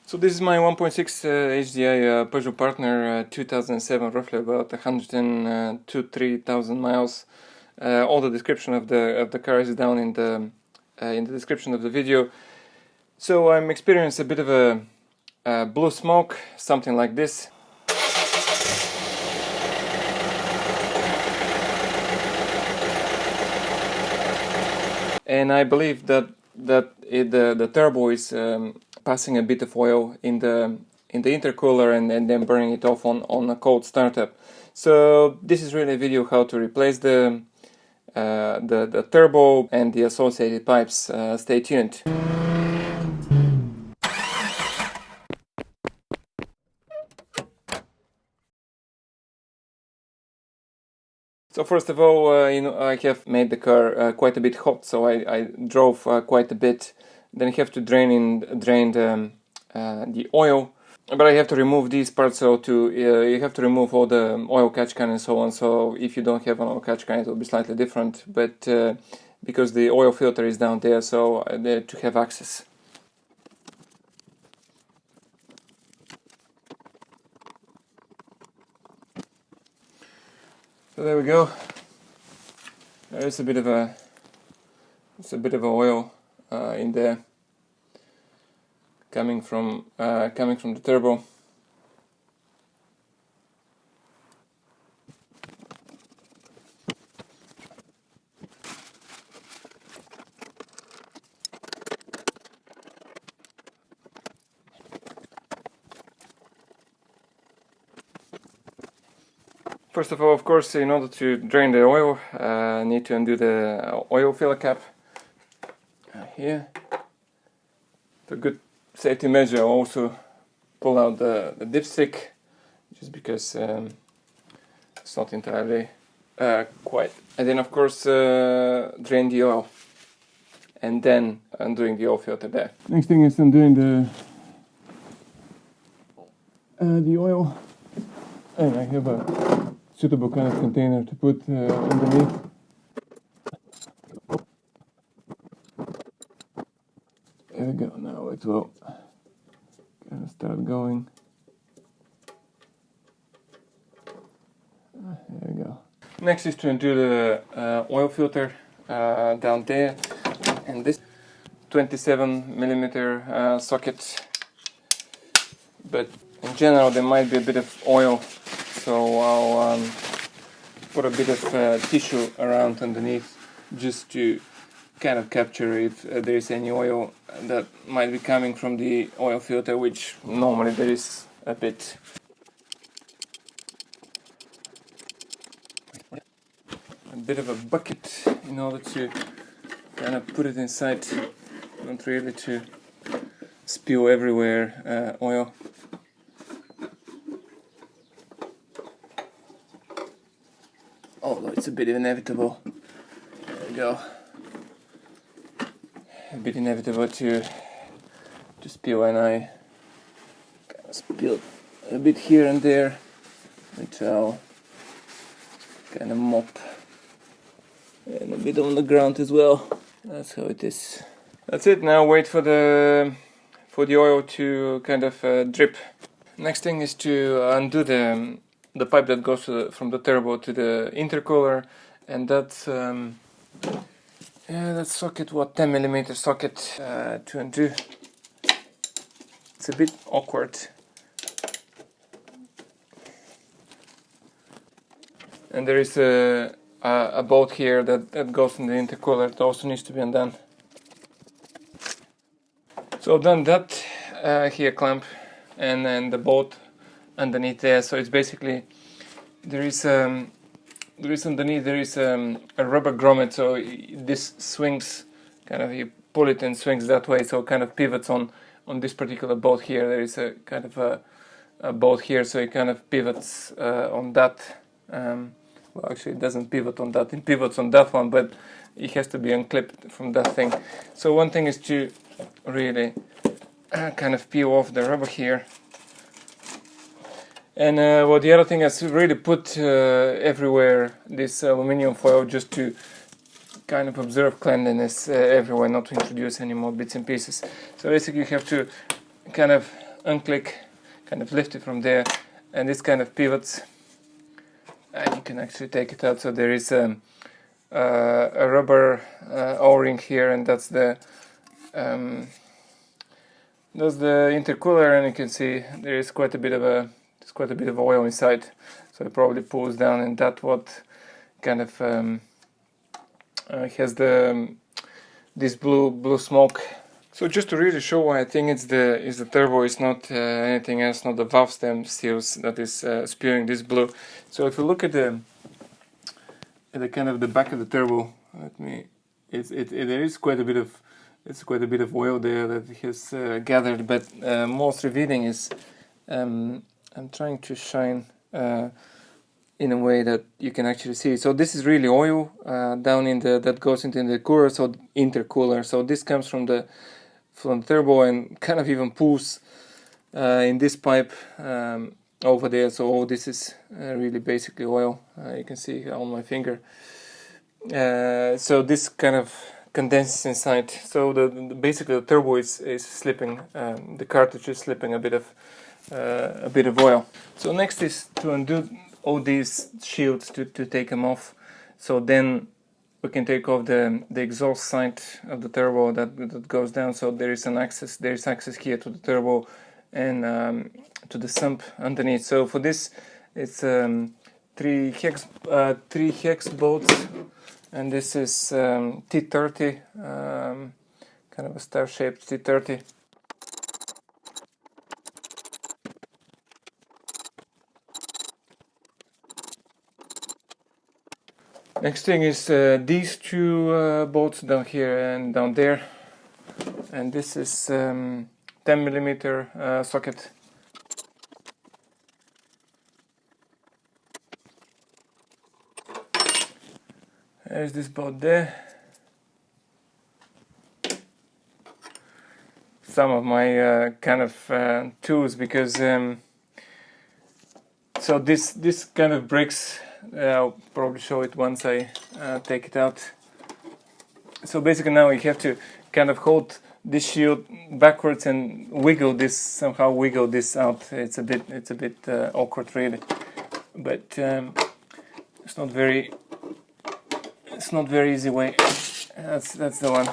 So this is my 1.6 HDI Peugeot Partner 2007, roughly about 102-3,000 miles. All the description of the car is down in the description of the video. So I'm experiencing a bit of a blue smoke, something like this. And I believe that the turbo is passing a bit of oil in the intercooler and then burning it off on a cold startup. So this is really a video how to replace the turbo and the associated pipes. Stay tuned. So first of all, I have made the car quite a bit hot, so I drove quite a bit. Then I have to drain the oil, but I have to remove these parts. So you have to remove all the oil catch can and so on. So if you don't have an oil catch can, it will be slightly different. But because the oil filter is down there, so to have access. So there we go. There is a bit of oil in there coming from the turbo. First of all, of course, in order to drain the oil, I need to undo the oil filler cap here. For good safety measure, I'll also pull out the dipstick, just because it's not entirely quiet. And then, of course, drain the oil, and then undoing the oil filter there. Next thing is undoing the oil, and I have a suitable kind of container to put underneath. There we go. Now it will kind of start going. There we go. Next is to undo the oil filter down there, and this 27mm socket. But in general, there might be a bit of oil. So I'll put a bit of tissue around underneath, just to kind of capture if there is any oil that might be coming from the oil filter, which normally there is a bit. A bit of a bucket in order to kind of put it inside, not really to spill everywhere oil. Although it's a bit inevitable. There we go. A bit inevitable to spill, and I kind of spilled a bit here and there, which I'll kind of mop, and a bit on the ground as well. That's how it is. That's it. Now wait for the oil to kind of drip. Next thing is to undo the pipe that goes from the turbo to the intercooler, and that's that socket, 10mm socket to undo. It's a bit awkward, and there is a bolt here that goes in the intercooler that also needs to be undone. So I've done that here clamp, and then the bolt underneath there. So it's basically underneath there is a rubber grommet, so this swings, kind of you pull it and swings that way, so it kind of pivots on this particular bolt here. There is a kind of a bolt here, so it kind of pivots on that. Well, actually it doesn't pivot on that, it pivots on that one, but it has to be unclipped from that thing. So one thing is to really kind of peel off the rubber here. And the other thing is to really put everywhere this aluminium foil, just to kind of observe cleanliness everywhere, not to introduce any more bits and pieces. So basically you have to kind of unclick, kind of lift it from there, and this kind of pivots, and you can actually take it out. So there is a rubber O-ring here, and that's the intercooler, and you can see there is quite a bit of oil inside. So it probably pulls down, and that what kind of has this blue smoke. So just to really show why I think it's the turbo, it's not anything else, not the valve stem seals that is spewing this blue. So if you look at the kind of the back of the turbo, there is quite a bit of oil there that has gathered, but most revealing is I'm trying to shine in a way that you can actually see. So this is really oil down in that goes into the cooler, so intercooler. So this comes from the turbo and kind of even pulls in this pipe over there. So all this is really basically oil. You can see on my finger. So this kind of condenses inside. So basically the turbo is slipping. The cartridge is slipping a bit of oil. So next is to undo all these shields to take them off. So then we can take off the exhaust side of the turbo that goes down. So there is access here to the turbo and to the sump underneath. So for this, it's 3 hex bolts, and this is T30, kind of a star-shaped T30. Next thing is these two bolts down here and down there, and this is 10mm socket. There's this bolt there. Some of my kind of tools, because so this kind of breaks. I'll probably show it once I take it out. So basically now you have to kind of hold this shield backwards and somehow wiggle this out. It's a bit awkward really, but it's not very easy way. That's the one.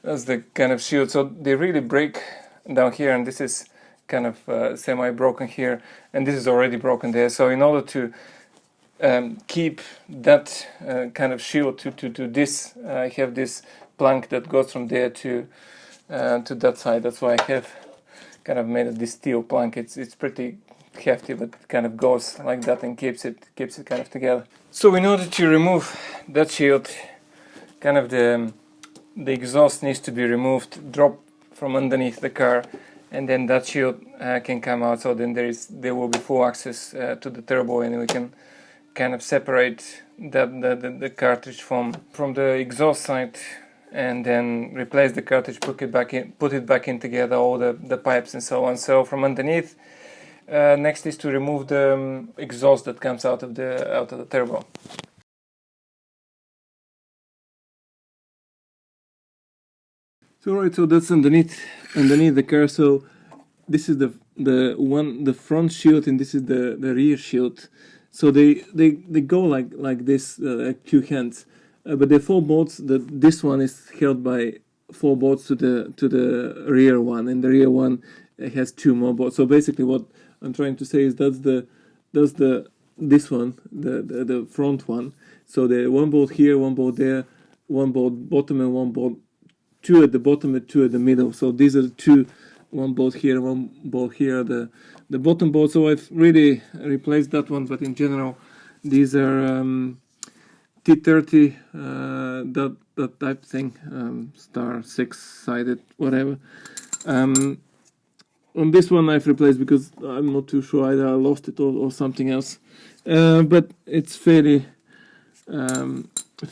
That's the kind of shield. So they really break down here, and this is kind of semi-broken here, and this is already broken there. So in order to keep that kind of shield to this, I have this plank that goes from there to that side. That's why I have kind of made this steel plank. It's pretty hefty, but it kind of goes like that and keeps it kind of together. So in order to remove that shield, kind of the exhaust needs to be removed, drop from underneath the car, and then that shield can come out. So then there will be full access to the turbo, and we can kind of separate the cartridge from the exhaust side, and then replace the cartridge, put it back in together, all the pipes and so on. So from underneath, next is to remove the exhaust that comes out of the turbo. So right, so that's underneath the car. So this is the front shield, and this is the rear shield. So they go like this, like two hands, but the 4 bolts. This one is held by 4 bolts to the rear one, and the rear one has 2 more bolts. So basically, what I'm trying to say is this one, the front one. So the 1 bolt here, 1 bolt there, 1 bolt bottom, and 1 bolt. 2 at the bottom and 2 at the middle. So these are the 2, 1 bolt here, 1 bolt here, the bottom bolt. So I've really replaced that one, but in general, these are T30, that type thing, star 6-sided, whatever. On this one I've replaced because I'm not too sure, either I lost it or something else. But it's fairly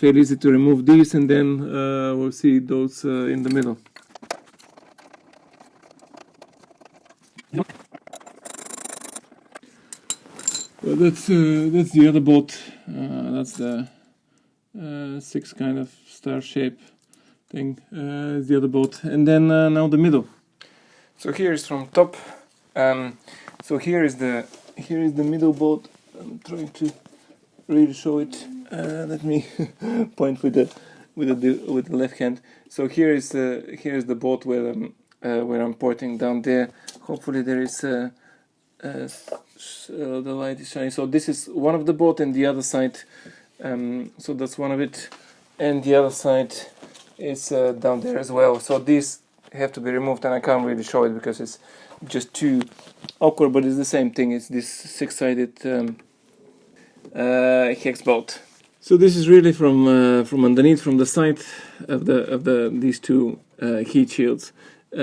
easy to remove these, and then we'll see those in the middle. Well, that's the other bolt. That's the 6 kind of star shape thing. Is the other bolt, and then now the middle. So here is from top. So here is the middle bolt. I'm trying to really show it. Let me point with the left hand. So here is the bolt where I'm pointing down there. Hopefully there is the light is shining. So this is one of the bolt, and the other side. So that's one of it, and the other side is down there as well. So these have to be removed, and I can't really show it because it's just too awkward. But it's the same thing. It's this six-sided hex bolt. So this is really from underneath, from the side of these two heat shields.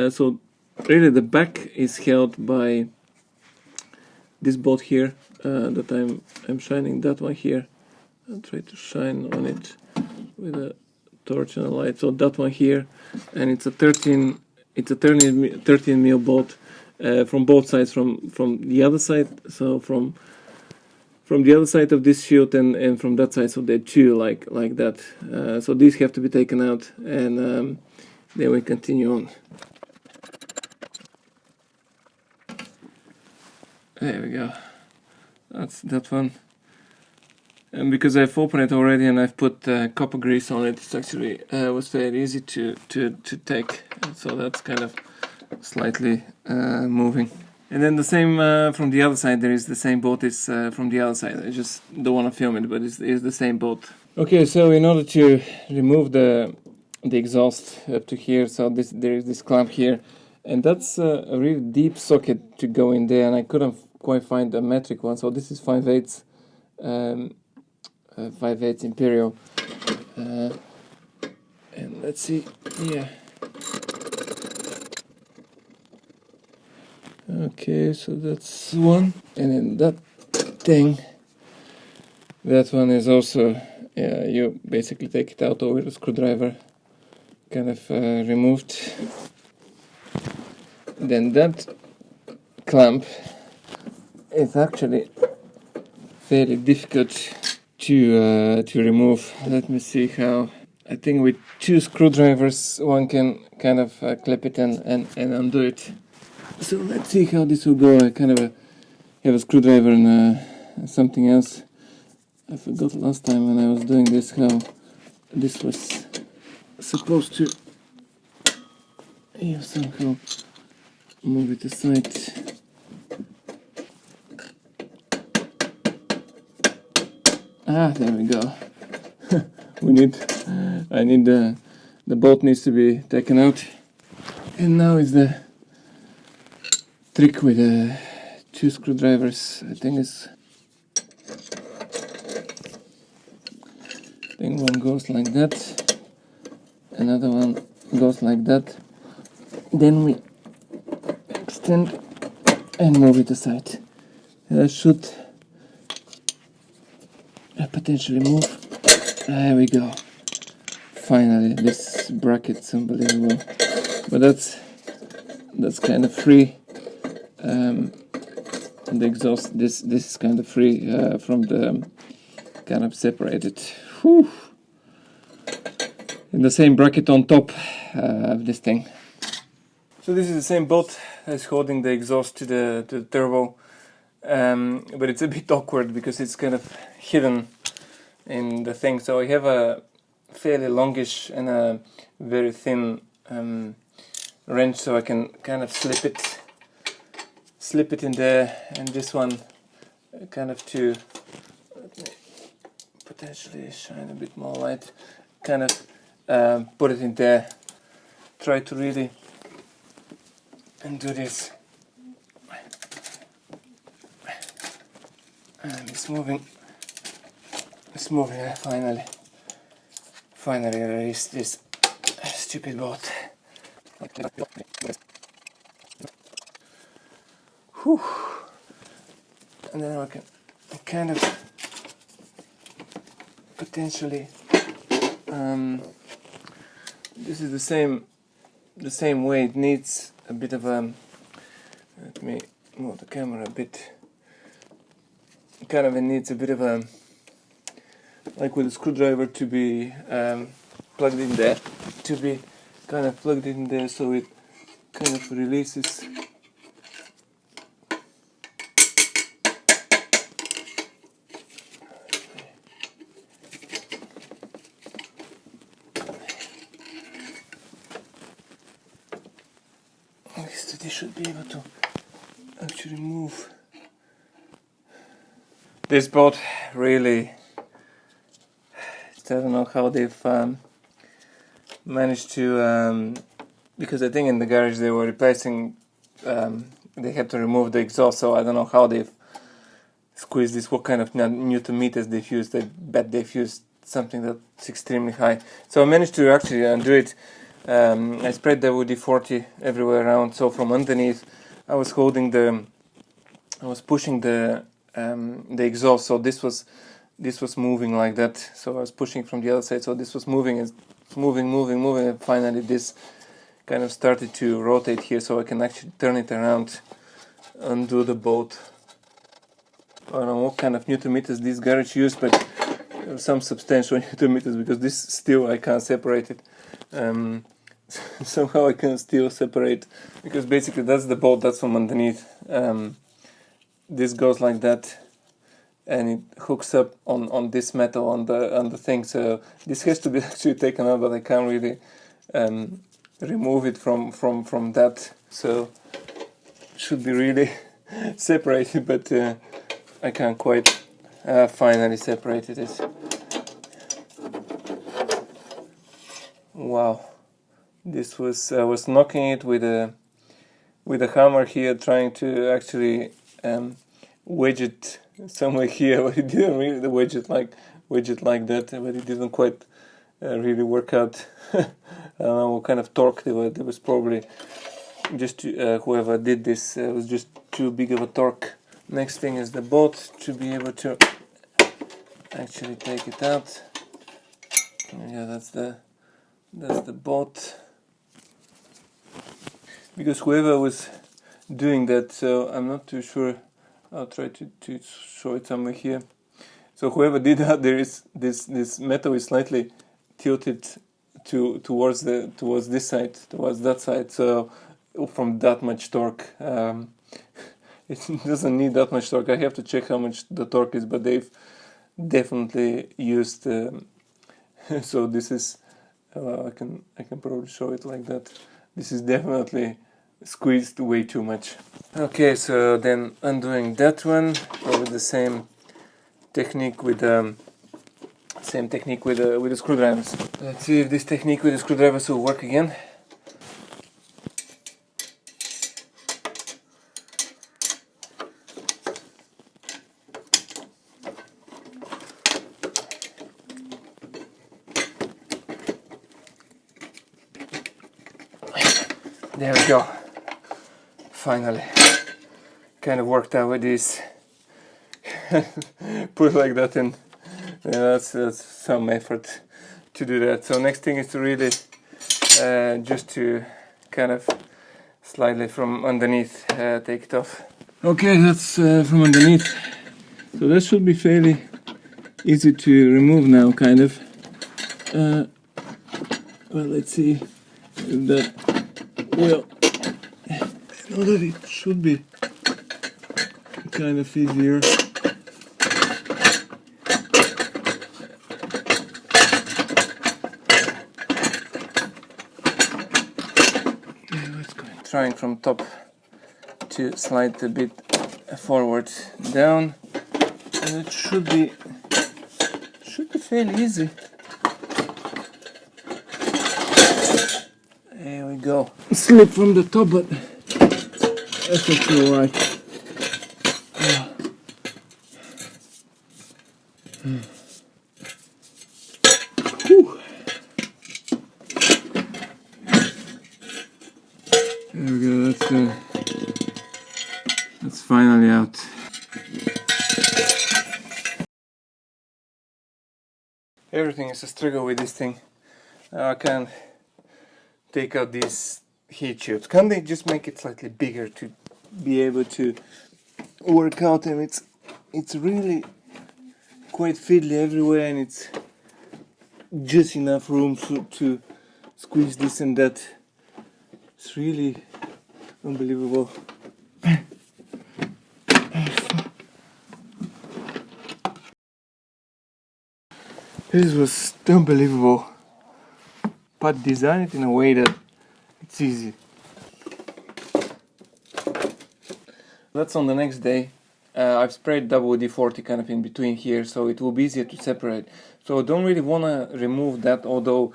So really the back is held by this bolt here that I'm shining. That one here. I'll try to shine on it with a torch and a light. So that one here, and it's a 13 mil bolt from both sides, from the other side. So from the other side of this shield and from that side. So they're two like that. So these have to be taken out, and then we continue on. There we go. That's that one. And because I've opened it already and I've put copper grease on it, it's actually was very easy to take. So that's kind of slightly moving. And then the same from the other side. There is the same bolt is from the other side. I just don't want to film it, but it's the same bolt. Okay, so in order to remove the exhaust up to here, so there is this clamp here, and that's a really deep socket to go in there, and I couldn't quite find a metric one. So this is 5/8. 5/8 Imperial, and let's see here. Okay, so that's one, and then that thing, that one is also, you basically take it out with a screwdriver, kind of removed. Then that clamp is actually fairly difficult to remove. Let me see how. I think with two screwdrivers one can kind of clip it and undo it. So let's see how this will go. I kind of have a screwdriver and something else. I forgot last time when I was doing this how this was supposed to somehow move it aside. There we go. I need the bolt needs to be taken out. And now is the trick with two screwdrivers. I think one goes like that, another one goes like that. Then we extend and move it aside. And I should potentially move. There we go. Finally, this bracket's unbelievable. But that's kind of free. The exhaust, this is kind of free from the kind of separated. Whew. And the same bracket on top of this thing. So this is the same bolt as holding the exhaust to the turbo, but it's a bit awkward because it's kind of hidden in the thing. So I have a fairly longish and a very thin wrench, so I can kind of slip it in there, and this one kind of to potentially shine a bit more light, kind of put it in there, try to really and do this, and it's moving, finally release this stupid bolt. Whew. And then I can kind of potentially this is the same way. It needs a bit of a, let me move the camera a bit, kind of it needs a bit of a, like with a screwdriver to be plugged in there, so it kind of releases. At least they should be able to actually move. This boat really, I don't know how they've managed to, because I think in the garage they were replacing, they had to remove the exhaust, so I don't know how they've squeezed this, what kind of Newton meters they've used. I bet they've used something that's extremely high. So I managed to actually undo it. I sprayed the WD-40 everywhere around, so from underneath I was holding I was pushing the exhaust, so this was moving like that, so I was pushing from the other side, so this was moving, and moving, and finally this kind of started to rotate here, so I can actually turn it around, undo the bolt. I don't know what kind of Newton meters this garage used, but some substantial Newton meters, because this still I can't separate it. Somehow I can still separate, because basically that's the bolt, that's from underneath. This goes like that, and it hooks up on this metal on the thing. So this has to be actually taken out, but I can't really remove it from that. So it should be really separated, but I can't quite finally separated it. Wow, this was, I was knocking it with a hammer here, trying to actually wedge it somewhere here, but it didn't really wedge it like that, but it didn't quite really work out. I don't know what kind of torque there was probably just whoever did this was just too big of a torque. Next thing is the bolt, to be able to actually take it out. Yeah, that's the bolt, because whoever was doing that, so I'm not too sure. I'll try to show it somewhere here. So whoever did that, there is this metal is slightly tilted towards this side, towards that side. So from that much torque, it doesn't need that much torque. I have to check how much the torque is, but they've definitely used. So this is, I can probably show it like that. This is definitely squeezed way too much. Okay, so then undoing that one with the same technique with the screwdrivers. Let's see if this technique with the screwdrivers will work again. There we go. Finally, kind of worked out with this. Put like that, and that's some effort to do that. So next thing is to really just to kind of slightly from underneath take it off. Okay, that's from underneath. So that should be fairly easy to remove now, kind of. Well, let's see if that will. I know that it should be kind of easier. Trying from top to slide a bit forward down, and it should be fairly easy. There we go. Slip from the top, but that's actually alright. There we go, that's finally out. Everything is a struggle with this thing. I can't take out these heat shields. Can't they just make it slightly bigger to be able to work out? And it's really quite fiddly everywhere, and it's just enough room to squeeze this and that It's really unbelievable. This was unbelievable, but design it in a way that it's easy. That's on the next day. I've sprayed WD-40 kind of in between here, so it will be easier to separate. So I don't really want to remove that, although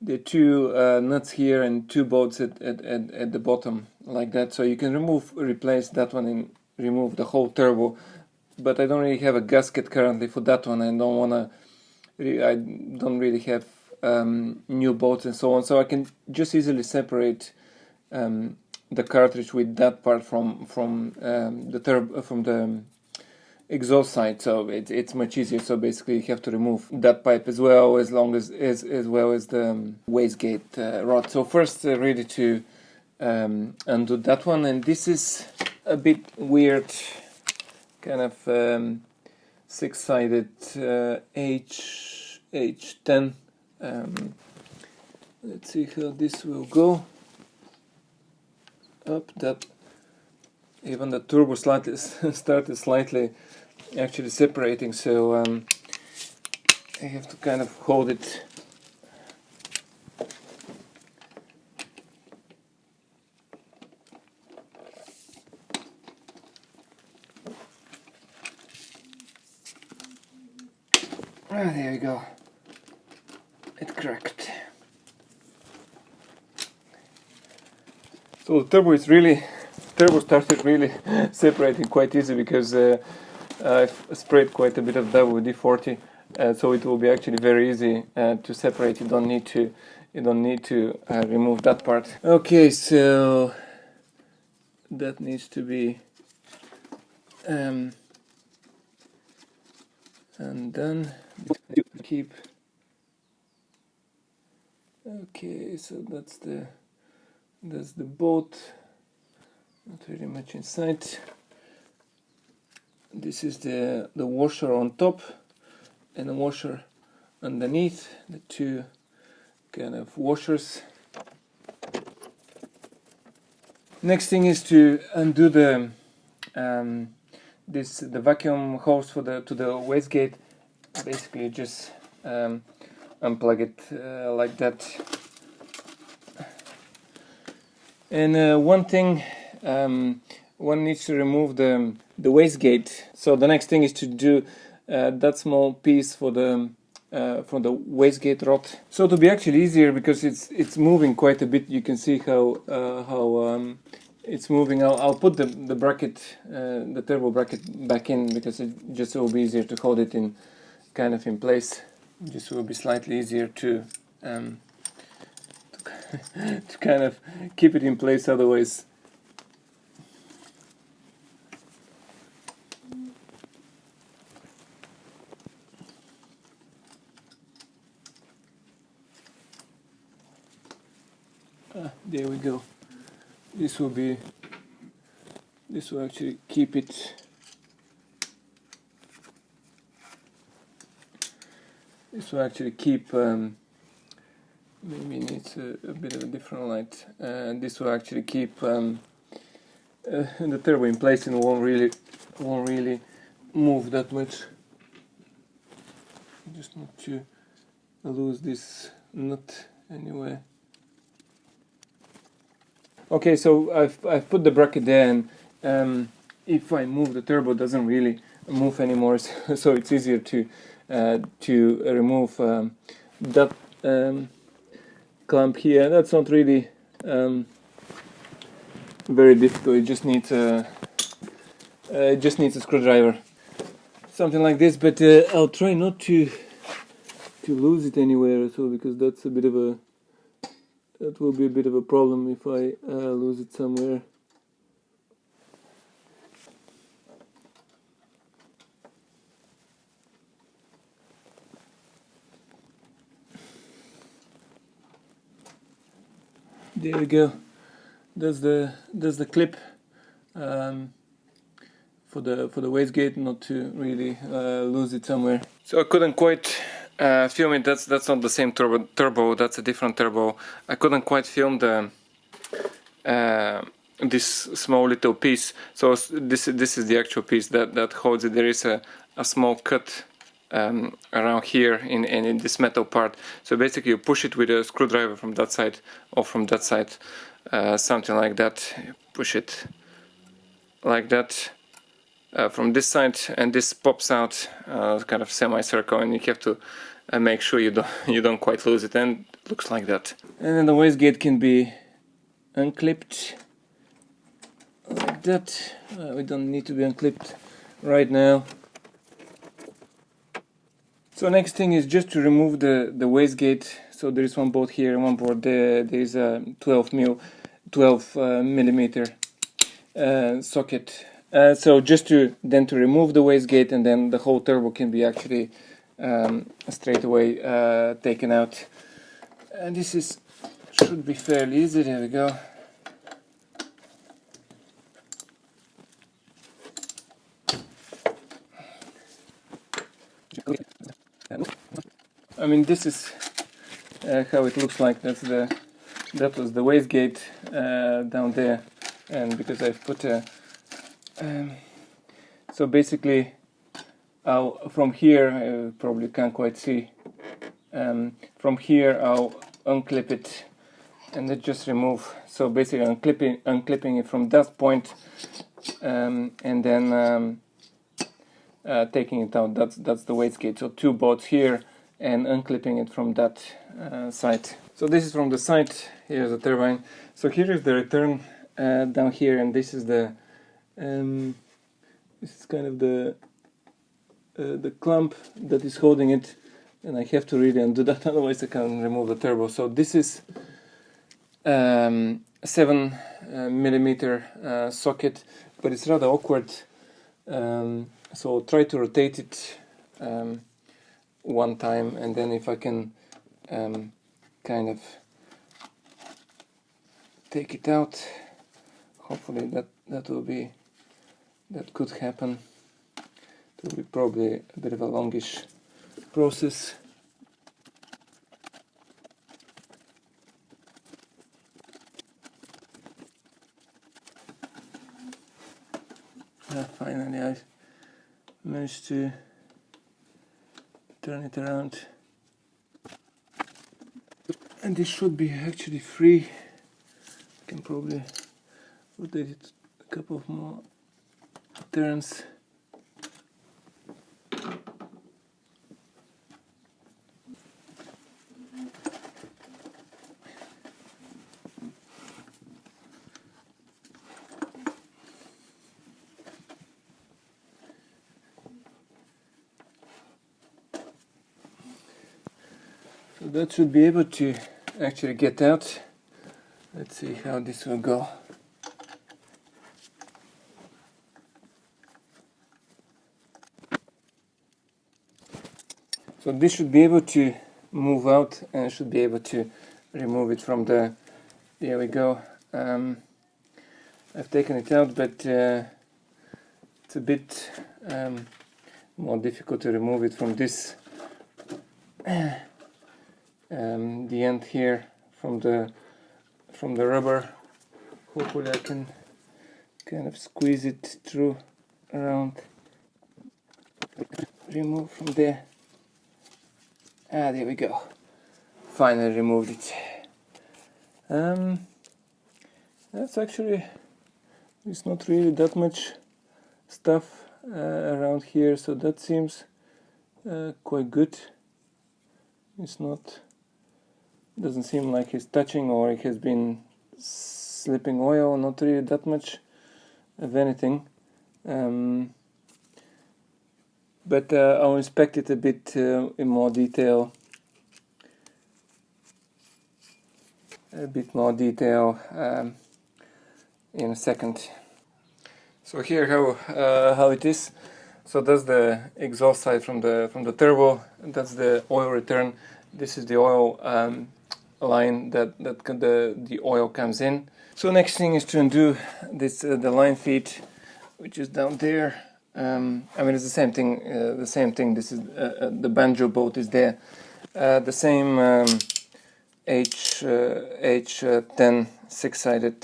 the two nuts here and two bolts at the bottom like that. So you can replace that one and remove the whole turbo. But I don't really have a gasket currently for that one. I don't really have new bolts and so on. So I can just easily separate the cartridge with that part from the exhaust side, so it's much easier. So basically you have to remove that pipe as well as well as the wastegate rod. So first ready to undo that one, and this is a bit weird kind of six-sided H10. Let's see how this will go. Up, that even the turbo started slightly actually separating, so I have to kind of hold it. There we go. It cracked. So the turbo started really separating quite easy because I've sprayed quite a bit of WD-40, so it will be actually very easy to separate. You don't need to remove that part. Okay, so that needs to be undone. Keep. Okay, so that's the bolt. Not really much inside. This is the washer on top and the washer underneath, the two kind of washers. Next thing is to undo the vacuum hose to the wastegate. Basically just unplug it like that. And one thing, one needs to remove the wastegate. So the next thing is to do that small piece for the wastegate rod. So to be actually easier, because it's moving quite a bit, you can see how it's moving. I'll put the bracket, the turbo bracket back in, because it just will be easier to hold it in kind of in place. Just will be slightly easier to to kind of keep it in place, otherwise there we go. This will actually keep it. This will actually keep. Maybe it needs a bit of a different light. This will actually keep the turbo in place and won't really move that much. Just not to lose this nut anyway. Okay, so I've put the bracket there, and if I move, the turbo doesn't really move anymore. So it's easier to remove that clamp here. That's not really very difficult. It just needs a screwdriver, something like this. But I'll try not to lose it anywhere at all, because that will be a bit of a problem if I lose it somewhere. There we go. There's the clip for the wastegate, not to really lose it somewhere. So I couldn't quite film it. That's not the same turbo. That's a different turbo. I couldn't quite film the this small little piece. So this is the actual piece that holds it. There is a small cut around here in this metal part. So basically you push it with a screwdriver from that side or from that side, something like that. You push it like that from this side, and this pops out kind of semicircle, and you have to make sure you don't quite lose it, and it looks like that. And then the wastegate can be unclipped like that. We don't need to be unclipped right now. So next thing is just to remove the wastegate. So there is one bolt here and one bolt there. There is a 12 millimeter socket. So just to remove the wastegate, and then the whole turbo can be actually straight away taken out. And this should be fairly easy. There we go. I mean, this is how it looks like. That was the wastegate down there, and because I've put a so basically from here, I probably can't quite see, from here I'll unclip it and then just remove. So basically unclipping it from that point, and then taking it out. That's the wastegate. So two bolts here and unclipping it from that side. So this is from the side. Here's the turbine. So here is the return down here, and this is the this is kind of the clamp that is holding it, and I have to really undo that, otherwise I can remove the turbo. So this is 7 millimeter socket, but it's rather awkward. So try to rotate it one time, and then if I can kind of take it out, hopefully that could happen. It will be probably a bit of a longish process. Finally I managed to turn it around, and this should be actually free. I can probably rotate it a couple of more turns. So that should be able to actually get out. Let's see how this will go. So this should be able to move out, and I should be able to remove it from the... There we go. I've taken it out, but it's a bit more difficult to remove it from this the end here from the rubber. Hopefully I can kind of squeeze it through around, remove from there. There we go. Finally removed it. That's actually, it's not really that much stuff around here, so that seems quite good. It's not, doesn't seem like it's touching or it has been slipping oil, not really that much of anything. But I'll inspect it a bit in more detail. In a second. So here how it is. So that's the exhaust side from the turbo. That's the oil return. This is the oil line that the oil comes in. So next thing is to undo this the line feed, which is down there. I mean, it's the same thing. This is the banjo bolt is there. The same H10 six-sided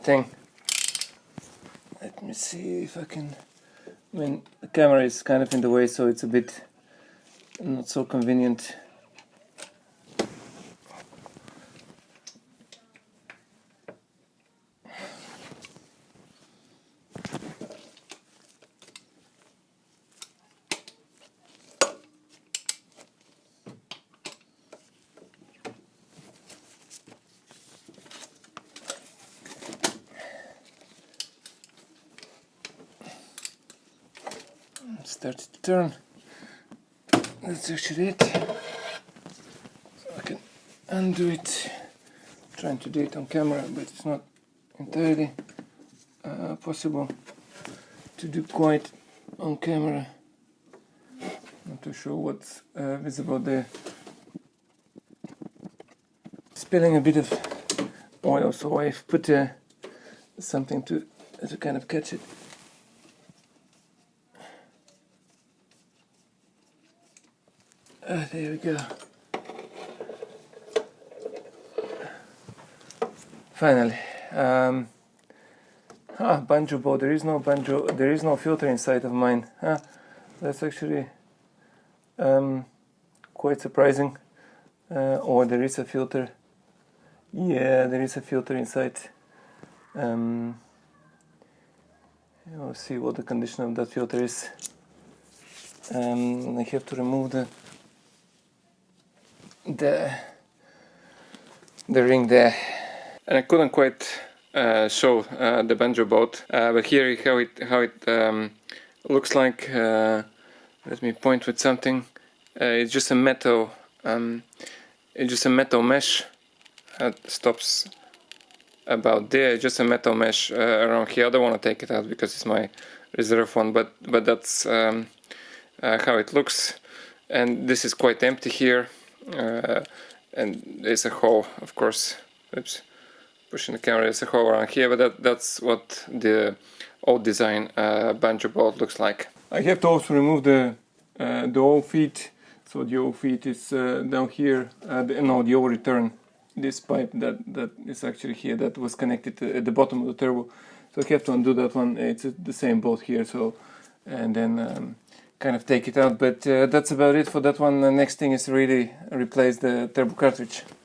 thing. Let me see if I can. I mean, the camera is kind of in the way, so it's a bit not so convenient. Start to turn. That's actually it. So I can undo it. I'm trying to do it on camera, but it's not entirely possible to do quite on camera. Not too sure what's visible there. Spilling a bit of oil, so I've put something to kind of catch it. There we go. Finally. Banjo bow. There is no banjo. There is no filter inside of mine. That's actually quite surprising. Or there is a filter. Yeah, there is a filter inside. We'll see what the condition of that filter is. I have to remove the ring there, and I couldn't quite show the banjo boat, but here how it looks like. Let me point with something. It's just a metal mesh. It stops about there. Just a metal mesh around here. I don't want to take it out because it's my reserve one, but that's how it looks. And this is quite empty here. And there's a hole, of course. Oops, pushing the camera. There's a hole around here, but that's what the old design banjo boat looks like. I have to also remove the old feet. So the old feet is down here. The old return. This pipe that is actually here, that was connected at the bottom of the turbo. So I have to undo that one. It's the same bolt here. So and then. Kind of take it out, but that's about it for that one. The next thing is really replace the turbo cartridge.